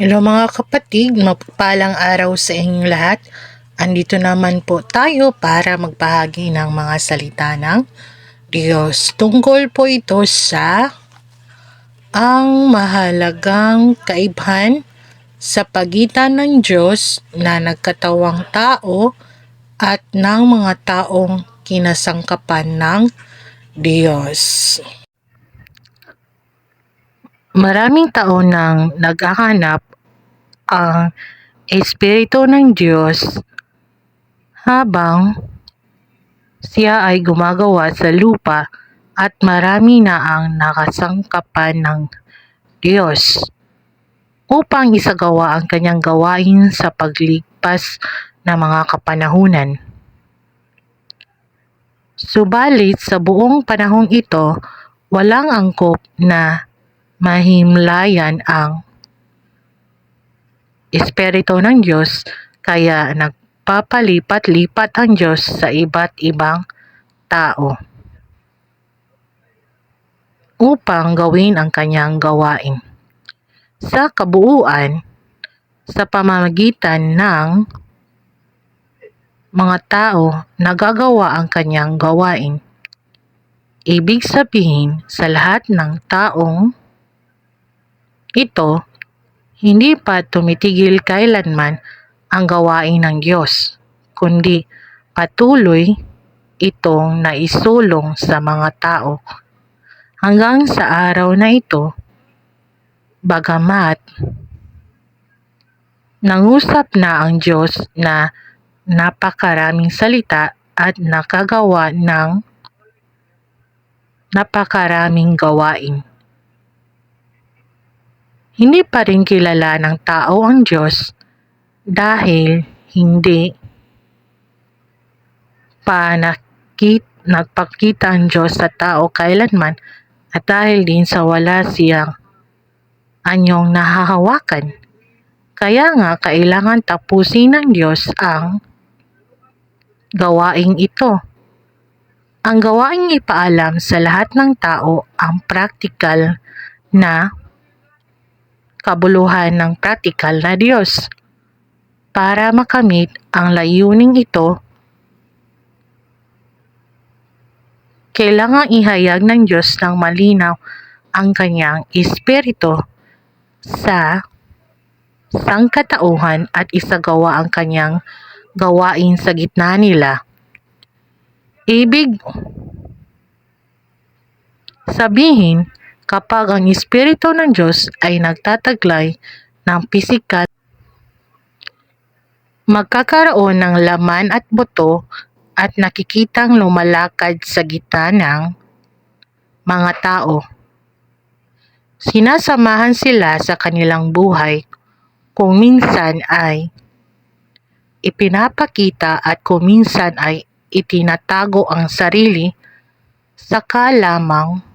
Hello mga kapatid, mapagpalang araw sa inyong lahat. Andito naman po tayo para magbahagi ng mga salita ng Diyos. Tungkol po ito sa ang mahalagang kaibahan sa pagitan ng Diyos na nagkatawang tao at ng mga taong kinasangkapan ng Diyos. Maraming taon nang naghahanap ang Espiritu ng Diyos habang siya ay gumagawa sa lupa at marami na ang nakasangkapan ng Diyos upang isagawa ang kanyang gawain sa paglipas ng mga kapanahunan. Subalit sa buong panahong ito, walang angkop na mahimlayan ang Espiritu ng Diyos, kaya nagpapalipat-lipat ang Diyos sa iba't ibang tao upang gawin ang kanyang gawain. Sa kabuuan, sa pamamagitan ng mga tao nagagawa ang kanyang gawain. Ibig sabihin, sa lahat ng taong ito, hindi pa tumitigil kailanman ang gawain ng Diyos, kundi patuloy itong naisulong sa mga tao hanggang sa araw na ito, bagamat nangusap na ang Diyos na napakaraming salita at nakagawa ng napakaraming gawain. Hindi pa rin kilala ng tao ang Diyos dahil hindi pa nagpakita ang Diyos sa tao kailanman at dahil din sa wala siyang anyong nahahawakan. Kaya nga kailangan tapusin ng Diyos ang gawaing ito. Ang gawaing ipaalam sa lahat ng tao ang praktikal na kabuluhan ng praktikal na Diyos. Para makamit ang layuning ito, kailangang ihayag ng Diyos ng malinaw ang kanyang Espiritu sa sangkatauhan at isagawa ang kanyang gawain sa gitna nila. Ibig sabihin, kapag ang Espiritu ng Diyos ay nagtataglay ng pisikal, magkakaroon ng laman at buto at nakikitang lumalakad sa gitna ng mga tao. Sinasamahan sila sa kanilang buhay, kung minsan ay ipinapakita at kung minsan ay itinatago ang sarili, saka lamang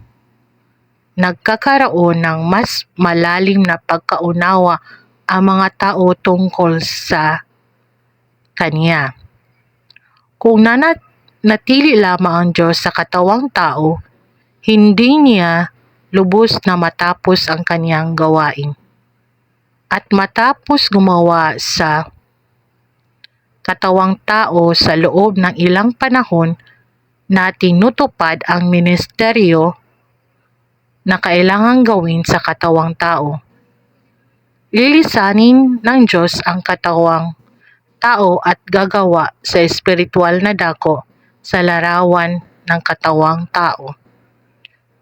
nagkakaroon ng mas malalim na pagkaunawa ang mga tao tungkol sa Kanya. Kung nanatili lamang ang Diyos sa katawang tao, hindi niya lubos na matapos ang kanyang gawain. At matapos gumawa sa katawang tao sa loob ng ilang panahon na tinutupad ang ministeryo na kailangang gawin sa katawang tao. Lilisanin ng Diyos ang katawang tao at gagawa sa espiritual na dako sa larawan ng katawang tao.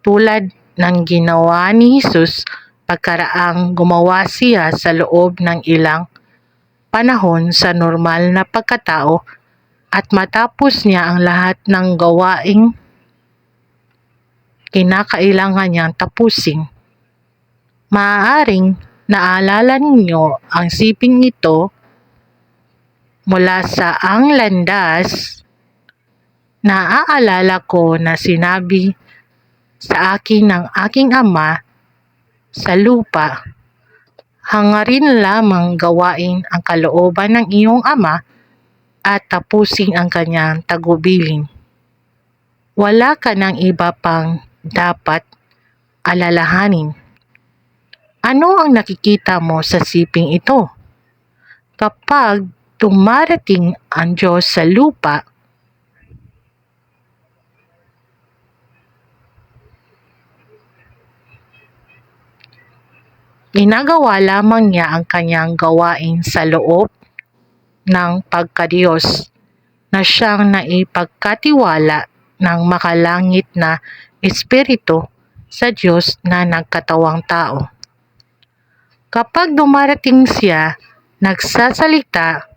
Tulad ng ginawa ni Jesus pagkaraang gumawa siya sa loob ng ilang panahon sa normal na pagkatao at matapos niya ang lahat ng gawaing kinakailangan niyang tapusin. Maaaring naalala ninyo ang siping ito mula sa Ang Landas. Naaalala ko na sinabi sa akin ng aking ama sa lupa, hangarin lamang gawain ang kalooban ng iyong ama at tapusin ang kanyang tagubilin. Wala ka ng iba pang dapat alalahanin. Ano ang nakikita mo sa siping ito? Kapag dumarating ang Diyos sa lupa, ginagawa lamang niya ang kanyang gawain sa loob ng pagkadiyos na siyang naipagkatiwala ng makalangit na Espiritu sa Diyos na nagkatawang tao. Kapag dumarating siya, nagsasalita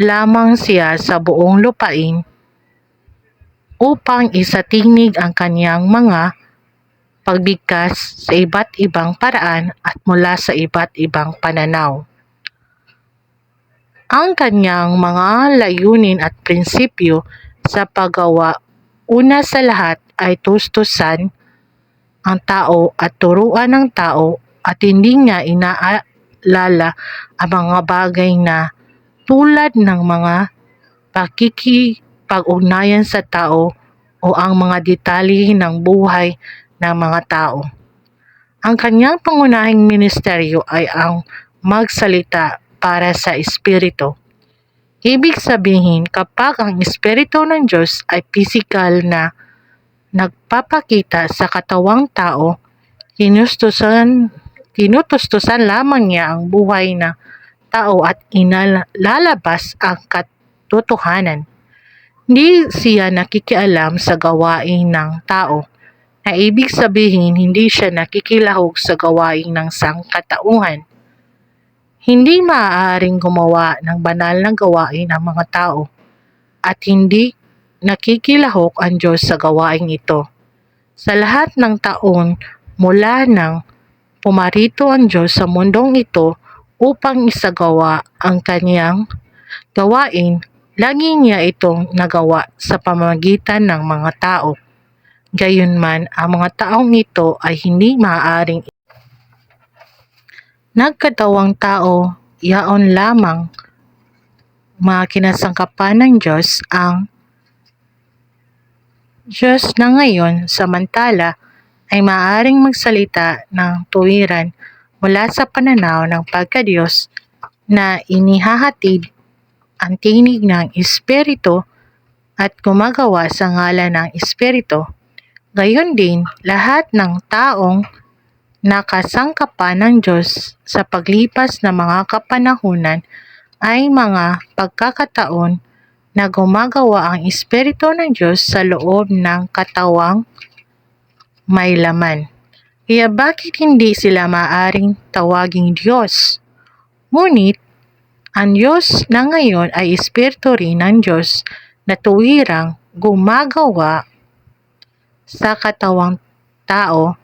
lamang siya sa buong lupain upang isatinig ang kanyang mga pagbigkas sa iba't ibang paraan at mula sa iba't ibang pananaw. Ang kanyang mga layunin at prinsipyo sa paggawa, una sa lahat ay tustusan ang tao at turuan ng tao at hindi niya inaalala ang mga bagay na tulad ng mga pakikipag-ugnayan sa tao o ang mga detalye ng buhay ng mga tao. Ang kanyang pangunahing ministeryo ay ang magsalita para sa Espiritu. Ibig sabihin, kapag ang Espiritu ng Diyos ay pisikal na nagpapakita sa katawang tao, tinutustusan lamang niya ang buhay ng tao at inalalabas ang katotohanan. Hindi siya nakikialam sa gawain ng tao, na ibig sabihin hindi siya nakikilahok sa gawain ng sangkatauhan. Hindi maaaring gumawa ng banal na gawain ang mga tao at hindi nakikilahok ang Diyos sa gawain ito. Sa lahat ng taon mula nang pumarito ang Diyos sa mundong ito upang isagawa ang kanyang gawain, lagi niya itong nagawa sa pamamagitan ng mga tao. Gayunman, ang mga taong ito ay hindi maaaring nagkatawang tao, yaon lamang mga kinasangkapan ng Diyos ang Diyos na ngayon samantala ay maaaring magsalita ng tuwiran mula sa pananaw ng pagkadiyos na inihahatid ang tinig ng Espiritu at gumagawa sa ngalan ng Espiritu. Gayon din, lahat ng taong nakasangkapan ng Diyos sa paglipas ng mga kapanahunan ay mga pagkakataon na gumagawa ang Espiritu ng Diyos sa loob ng katawang may laman. Kaya bakit hindi sila maaring tawaging Diyos? Ngunit, ang Diyos na ngayon ay Espiritu rin ng Diyos na tuwirang gumagawa sa katawang tao.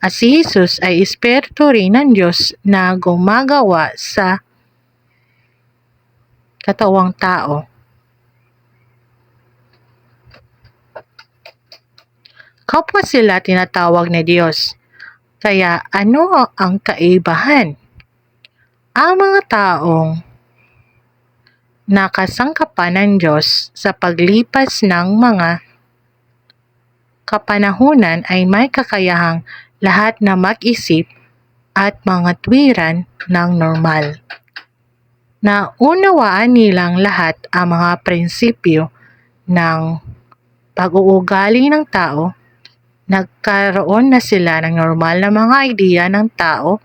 At si Jesus ay Espiritu rin ng Diyos na gumagawa sa katawang tao. Kapwa sila tinatawag na Diyos. Kaya ano ang kaibahan? Ang mga taong nakasangkapan ng Diyos sa paglipas ng mga kapanahunan ay may kakayahang lahat na mag-isip at mga tuwiran ng normal. Naunawaan nilang lahat ang mga prinsipyo ng pag-uugali ng tao. Nagkaroon na sila ng normal na mga ideya ng tao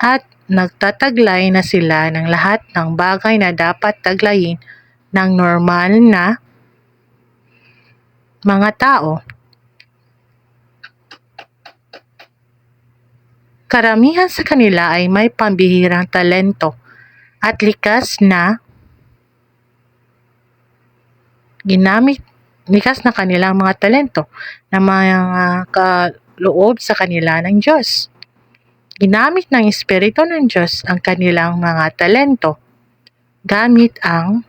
at nagtataglay na sila ng lahat ng bagay na dapat taglayin ng normal na mga tao. Karamihan sa kanila ay may pambihirang talento at likas na kanilang mga talento na mga kaloob sa kanila ng Diyos. Ginamit ng Espiritu ng Diyos ang kanilang mga talento gamit ang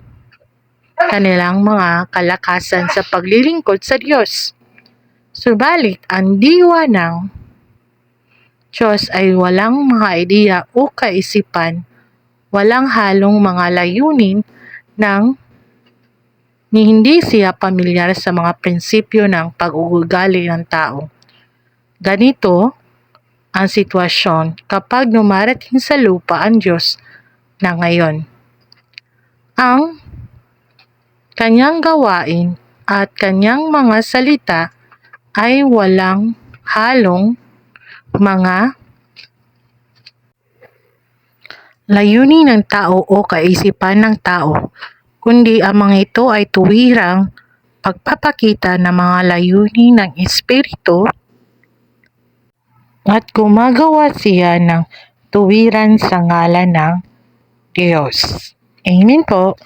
kanilang mga kalakasan sa paglilingkod sa Diyos. Subalit, ang diwa ng Diyos ay walang mga ideya o kaisipan, walang halong mga layunin ni hindi siya pamilyar sa mga prinsipyo ng pag-uugali ng tao. Ganito, ang sitwasyon kapag dumarating sa lupa ang Diyos na ngayon. Ang kanyang gawain at kanyang mga salita ay walang halong mga layunin ng tao o kaisipan ng tao, kundi ang mga ito ay tuwirang pagpapakita ng mga layunin ng Espiritu at gumagawa siya ng tuwiran sa ngalan ng Diyos. Amen po.